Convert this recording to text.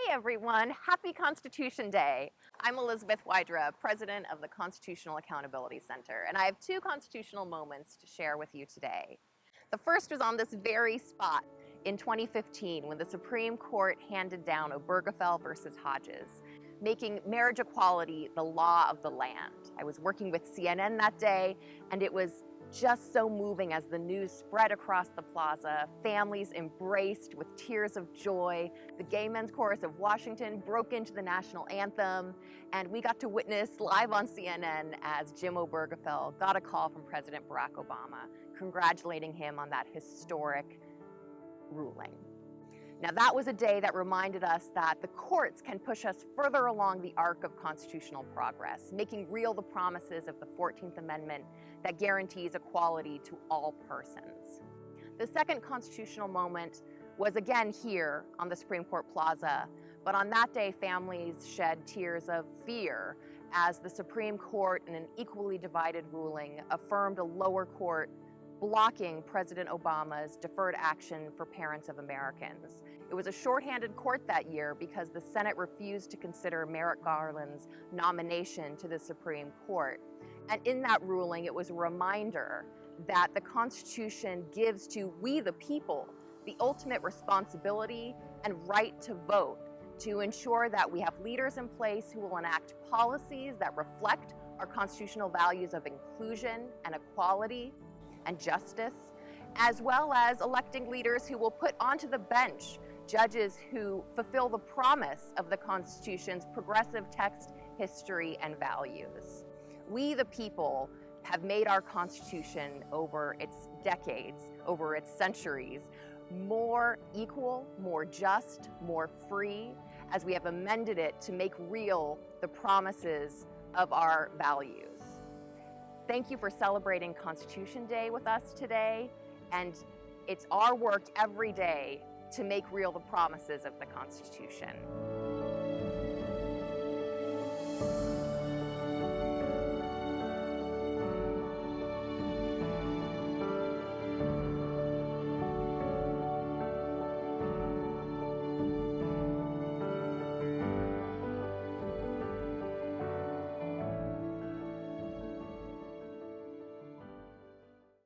everyone, happy Constitution Day. I'm Elizabeth Wydra, president of the Constitutional Accountability Center, and I have two constitutional moments to share with you today. The first was on this very spot in 2015 when the Supreme Court handed down Obergefell versus Hodges, making marriage equality the law of the land. I was working with CNN that day, and it was just so moving as the news spread across the plaza. Families embraced with tears of joy. The Gay Men's Chorus of Washington broke into the national anthem, and we got to witness live on CNN as Jim Obergefell got a call from President Barack Obama, congratulating him on that historic ruling. Now, that was a day that reminded us that the courts can push us further along the arc of constitutional progress, making real the promises of the 14th Amendment that guarantees equality to all persons. The second constitutional moment was again here on the Supreme Court Plaza, but on that day, families shed tears of fear as the Supreme Court, in an equally divided ruling, affirmed a lower court blocking President Obama's Deferred Action for Parents of Americans. It was a shorthanded court that year because the Senate refused to consider Merrick Garland's nomination to the Supreme Court. And in that ruling, it was a reminder that the Constitution gives to we the people the ultimate responsibility and right to vote to ensure that we have leaders in place who will enact policies that reflect our constitutional values of inclusion and equality and justice, as well as electing leaders who will put onto the bench judges who fulfill the promise of the Constitution's progressive text, history, and values. We, the people, have made our Constitution over its decades, over its centuries, more equal, more just, more free, as we have amended it to make real the promises of our values. Thank you for celebrating Constitution Day with us today, and it's our work every day to make real the promises of the Constitution.